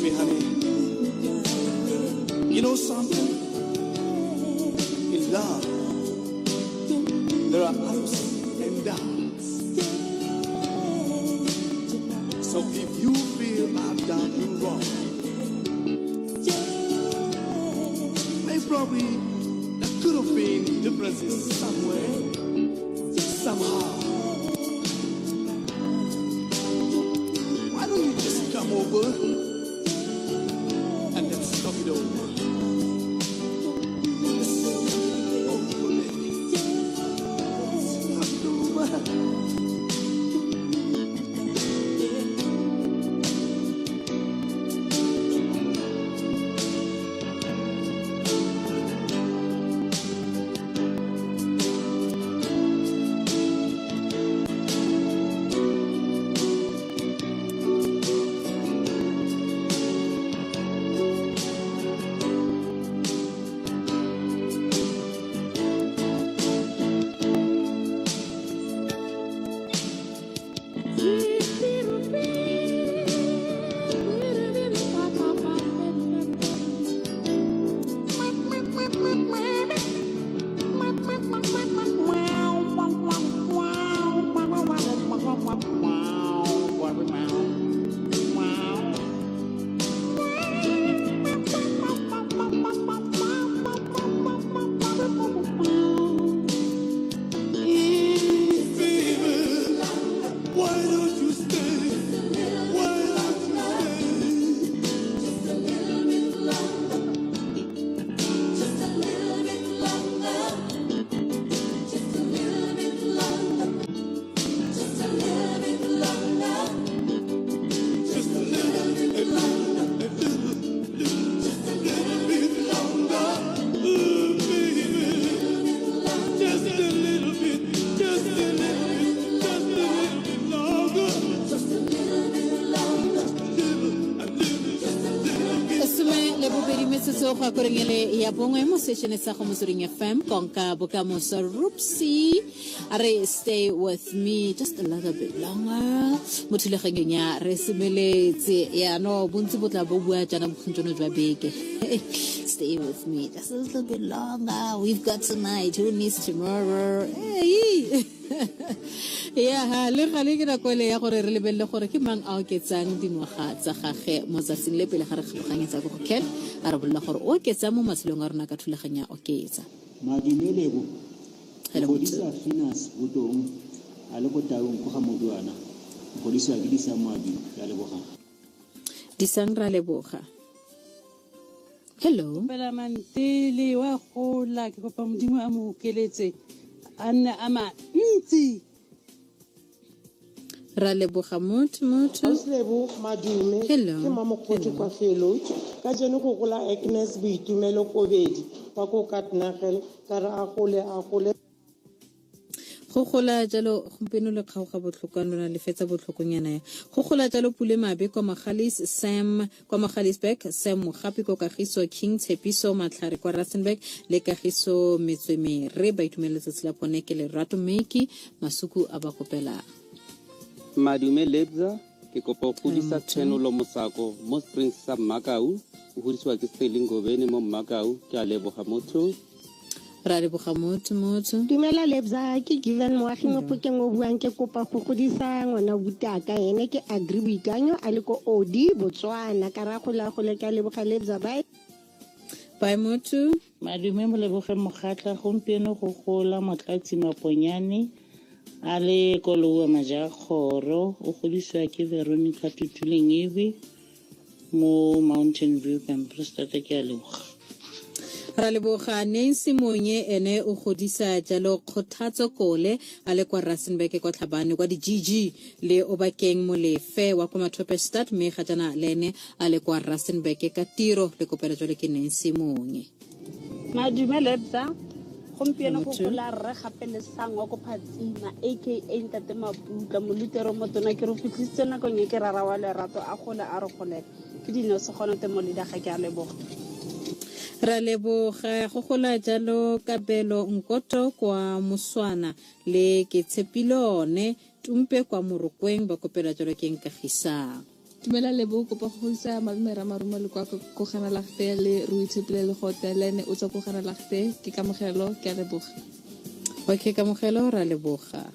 me, honey. You know something? In love, there are ups and downs. So if you feel I've done you wrong, maybe probably there could have been differences somewhere, somehow. Why don't you just come over and let's talk it over? Ga korengele ya bongwe mo session sa go motsweding FM konka bokamoso Rupsi are stay with me just a little bit longer mothulageng ya re semeletse ya no bontsi botla bo bua jana bokgontsono jwa beke stay with me just a little bit longer. We've got tonight, who needs tomorrow? Hey. Yeah, le gale ke nakole ya gore re lebelle gore ke mang a oketsang dingwaga tsa gage mo tsatsing le pele ga re kgologanyetsa go Ken a re bolla gore o oketsa mo matshelong a rona ka thulaganya oketsa madimelego go disa finance botong a le go taung go ga moduana go disa ke disa madi ya leboga disangra leboga. Hello pela mantele wa gola ke kopa modimo a mo keletse a nne a mantsi ra leboga motho Oslebo madume Hello. ke mamokgotho kwa fellow ka jeno go gola Agnes Boitumelo Kobedi wa go Katnagel ka re a gole go gola jalo gompieno le kgaoga botlhokwana lona le fetsa botlhokonyana ya go gola jalo Pule Mabe kwa Magalis Sam kwa Magalisburg Sam Mogapi ko Kagiso King Tshepiso Matlhare kwa Rustenburg le Kagiso Metsweme re ba itumeletse tsela pone ke Lerato Meki Masuku a ba kopela Madume Lebza ke kopa go godisa Thenolo Mosako mo Springs sa Makau o godisiwa ke Sterling Gobeni mo Makau ke a leboga motho ra leboga motho Dumela Lebza ke given moagi mo Phokeng o buang ke kopa go godisa ngwana butaka ene ke Agri Boikanyo a le ko Odi Botswana ka ra gola ka leboga Lebza bye motho madume mo leboge mogatla gompieno go gola Motlatsi Maponyane a le koloa Majakgoro o godisiwa ke Veronica Tutulengivi mo Mountain View Camprostate ke a leboga ra leboga Nancy Monye ene o godisa jalo Kgothatso Kole a le kwa Rustenburg kwa Tlhabane kwa di GG le Obakeng Molefe wa kwa Matopestad me ga jana lene a le kwa Rustenburg ka tiro le kopela jole ke Nancy Monye madume Lebza gompieno go gola re gape le sangwa go Phatsima aka Ntate Maputla molutero motona ke re fitlhitse nakong e ke rara wa Lerato a gole a re golela ke dino se gona te mo leda ga ke a leboga ra leboga go gola jalo Kabelo Nkoto kwa Muswana le ke Tshepilone Tumpe kwa Morokweng ba kopela jalo ke Nkagisa Dumela Lebo kopa go isa mamera marumo le kwa go gana lagte le re itshepile le hotel ne o tsa go gana lagte ke kamogelo ke a leboga. Okay, kamogelo ra leboga.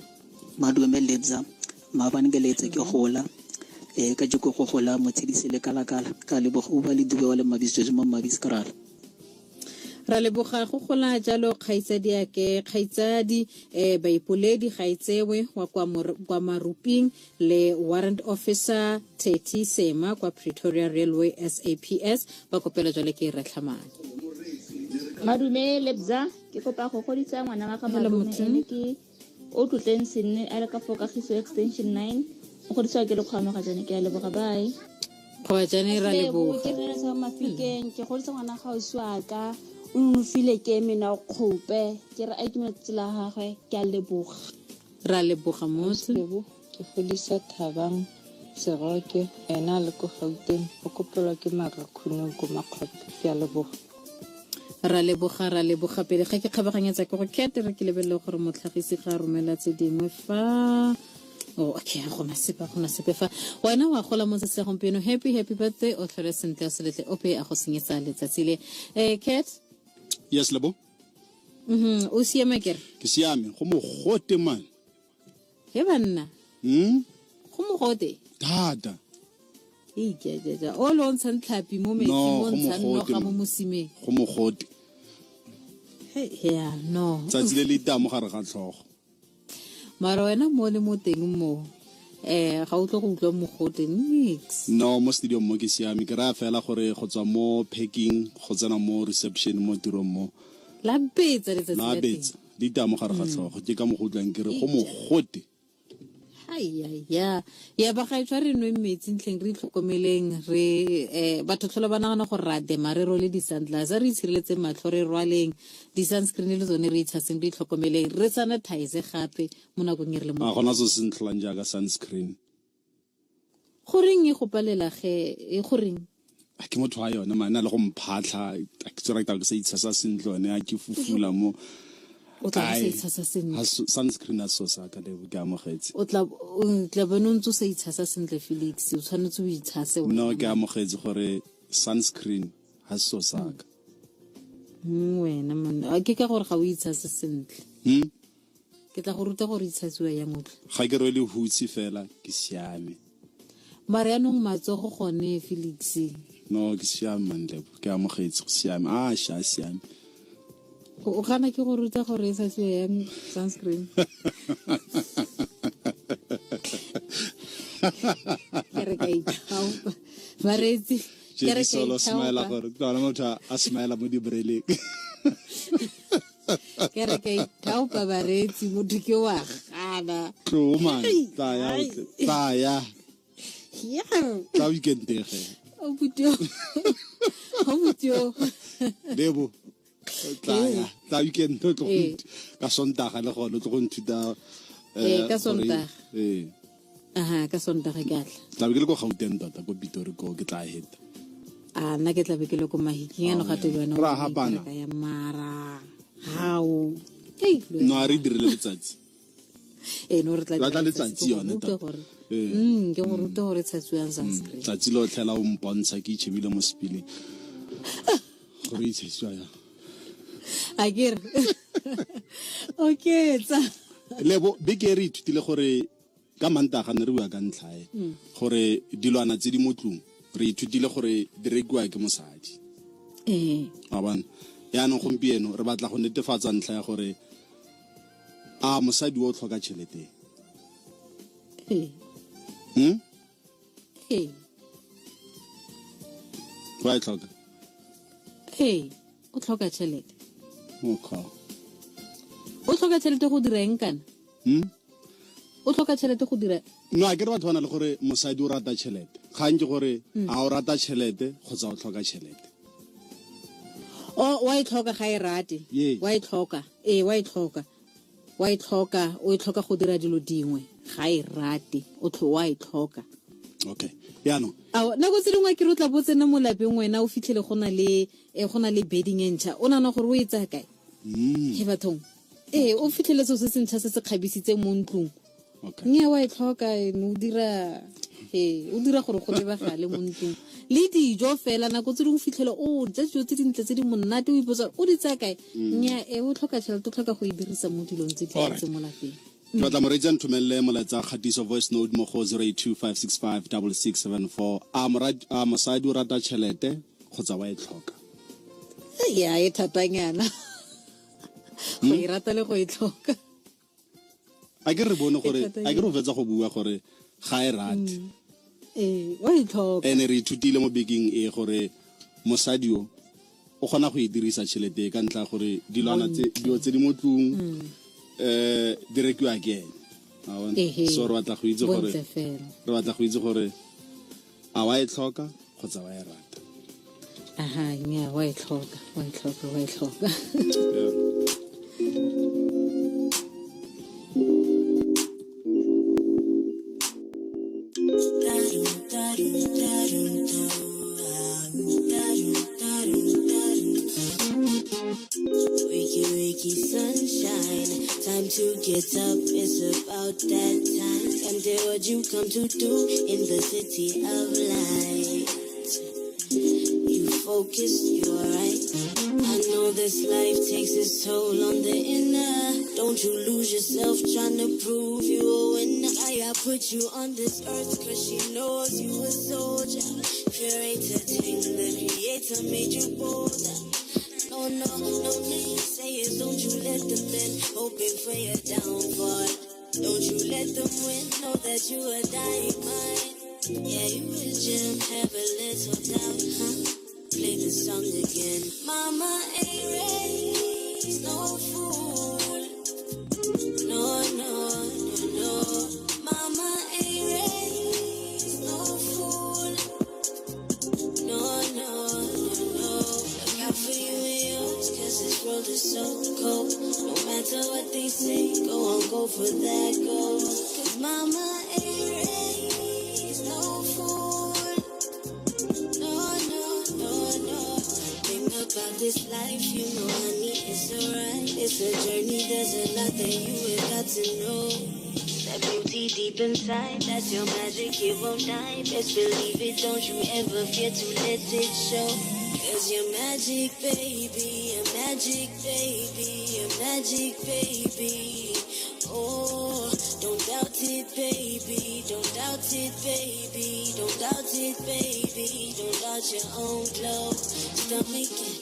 Madume Lebza maabane ke letse ke gola ka jeko go gola motshedisi le kalakala ka leboga o ba le dube wa le mabisitswe mo mabiskrala. Ra leboga go gola jalo kgaitsadi yake kgaitsadi baipoledi gaitsewe wa kwa Maruping le warrant officer 30 Sema kwa Pretoria Railway SAPS ba kopela jalo ke Ratlhamane. Madume Lebza ke kopa go goditsa ngwana wa ka madume ene ke o tlotleng senne a le ka fokagiso extension 9 o godiswa ke le kgwano ga jane ke a leboga bye. Go jane ra leboga. Ke re sa mafikeng ke goditsa ngwana ga o swaka o file ke mena o khope ke re a ke metsela gagwe ke a leboga. Ra leboga motse ke godisa Thabang Seroke ena le go Gauteng o kopelwa ke Marakhunong go Makgotla ke a leboga. Ra leboga pele ga ke kgabaganyetsa ke go kete re ke lebelle gore motlhagisi ga romela tse dingwe fa okay gona sepe fa wena wa gola mo se gompieno happy birthday o tlhole sentle se letle o pe a go senyetsa letsatsi le Cat. Yes Lebo. O siame kere ke siame go mo gote man he banna go mo gote dada ja o lo ntshang tlhapi mo metsi mo ntshang no ga mo mosimeng go mo gote yeah no tsatsi le le tamo gare ga tlhogo mara wena mo le mo teng mo ga o tlo go utlwa mo gote mix no mo stadium mo ke siame ke ra fela gore go tswa mo packing go tsena mo reception mo tirong mo la betsa di tamo gare ga tlhogo ke ka mo go utlwang ke re go mo gote ya ba ga itshwa re no metsi ntleng re itlhokomeleng re batho tlhola ba nagana gore ra demarero le di sandals re itshireletse matlho re rwaleng di sunscreen le tsone re itshaseng re itlhokomeleng re sanitize gape mo nakong e re le mo gona so sentlang jaaka sunscreen goreng e go palela ge e goreng ke motho wa yone mana le go mphatla ke tsora ke sa itshasa sentlone a ke fufula mo o tla se itshasa sentle sunscreen a so sa ka le ke amogetse o tla bona ntse se itshasa sentle Felix o tshwanetse o itshase no ke amogetse gore sunscreen ha so sa ka wena man ke ka gore ga o itshasa sentle ke tla go ruta gore itshasiwa ya motho ga ke re le hutsi fela ke siame Marianong matsogo gone Felix no ke siame man le ke amogetse go siame sha siame o gana ke go ruta gore sa se yang sunscreen kere ka itau maretsi kere ka itau smile gore tsana motho a smile mo di breleng kere ka itau pa maretsi motho ke wa gana tlo man taya ta weekend ge o butyo Lebo ta weekend to ka sontaga le gone tlo go nthuta ka sontaga ka sontaga ke atla tla be ke le go Gauteng tota go Pitori go ke tla heta nna ke tla be ke le go Mahiking eno gato le wena ra hapana ya mara hao no a re dire le letsatsi no re tla letsatsi yone ke go ruta gore tsatsuang sunscreen tsatsi lo tlhela o mpontsha ke itshebile mo sepileng gore itshetswa ya Agir. Okay, tsa. Lebo beke re ithutile gore ka Mantaga ne re bua ka ntlhae gore dilwana tse di motlung re ithutile gore di rekiwa ke mosadi. Abana ya no gompieno re batla go netefatsa ntlha ya gore a mosadi o tlhoka tšhelete. Wa tlhoka. O tlhoka tšhelete. Okay. O tlhoka tšhelete go dira eng kana? O tlhoka tšhelete go dira. No a ke re batho bana le gore mosadi o rata tšhelete. Ga nke gore a o rata tšhelete kgotsa o tlhoka tšhelete. Wa e tlhoka ga e rate. Wa e tlhoka. Wa e tlhoka. Wa e tlhoka, o e tlhoka go dira dilo dingwe ga e rate. Wa e tlhoka. Okay. Ya no. Na go tsengwa ke re tla botsena mo lapeng wena o fitlhele gona le bedding entšha. O nana gore o etsa kae? Ke bathong. O fitlhele se se ntšha se se kgabisitse mo ntlong. Okay. Nya wa e tlhoka no dira o dira gore go lebagale mo ntlong le dijo fela nako tse di go fitlhela o ja dijo tse dintle tse di monate o ipotsa o di tsaya kae nya o tlhoka tšhelete o tlhoka go e dirisa mo dilong tse di tse mo lapeng ke batla moreetsa nthomelele molaetsa kgatiso voice note mo go 0825656674 a mosadi o rata tšhelete kgotsa wa e tlhoka ya e thatanyana go e rata le go e tlhoka a ke re bone gore a ke re o fetsa go bua gore ga e rate wa e tlhoka ene re ithutile mo bekeng e gore mosadi o kgona go e dirisa tšhelete ka ntla gore dilwana dio tse di mo tlung di rekiwa ke ene so re batla go itse gore a wa e tlhoka kgotsa wa e rata nya wa e tlhoka Wakey sunshine, time to get up, it's about that time. And do what you come to do in the city of light. You focus, you alright. I know this life takes its toll on the inner. Don't you lose yourself trying to prove you a winner. I put you on this earth cause she knows you a soldier. Curator thing, the creator made you bolder. No, naysayers, don't you let them in, hoping for your downfall. Don't you let them win, know that you a dying mind. Yeah, you a gem, have a little doubt, huh? Play the song again. Mama ain't raised no fool. No. Mama ain't raised no fool. No. Look out for you and yours, cause this world is so cold. No matter what they say, go for that goal. Cause mama ain't raised no fool. No. Think about this life, you know, honey, it's alright. It's a journey, there's a lot that you have got to know. That beauty deep inside, that's your magic, it won't die. Best believe it, don't you ever fear to let it show. Cause you're magic, baby, a magic baby, a magic baby. Oh, don't doubt it, baby, don't doubt it, baby, don't doubt it, baby, don't doubt your own glow. Stomach and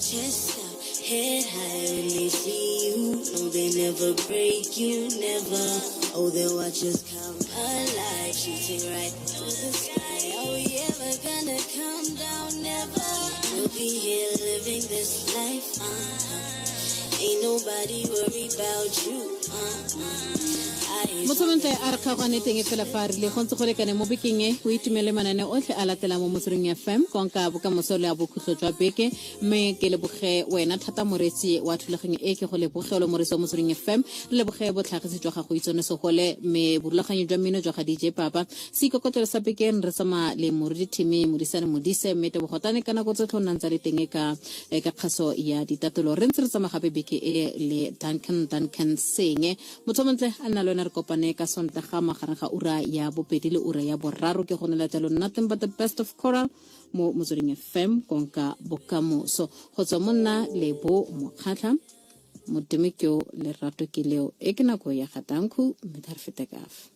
chest out, head high when they see you. No, they never break you, never. Oh, they'll watch us come alive, shooting right through the sky. Are we ever gonna come down? Never. We'll be here living this life. Ain't nobody worried about you. Motsamente a re kgagwane teng e fela fa re le go ntse go lekane mo bekeng e o itumele manane otlhe a latela mo motsweding FM konka bokamoso le a bokhutlo jwa beke mme ke leboge wena thata moretsi wa thulaganyo e ke go lebogelo moretsi wa motsweding FM le leboge botlhagisi jwa gago itsone se gole mme borulaganyo jwa mmino jwa ga DJ Papa se ikokotelo sa bekeng re sama le moridi team modisane modise mme te bogotane kana go tsotlho nna ntse le teng ka kgaso ya ditatolo re ntse re tsama gape beke e le Duncan Senge motshomontle a nna lona re kopane ka Sontaga magareng ga ura ya bobedi le ura ya boraro ke go nela talo nothing but the best of choral mo motsweding FM konka bokamoso go tswa monna lebo mokgatla modimekyo le rato ke leo e ke nako ya gatanku mme tha re fete kafa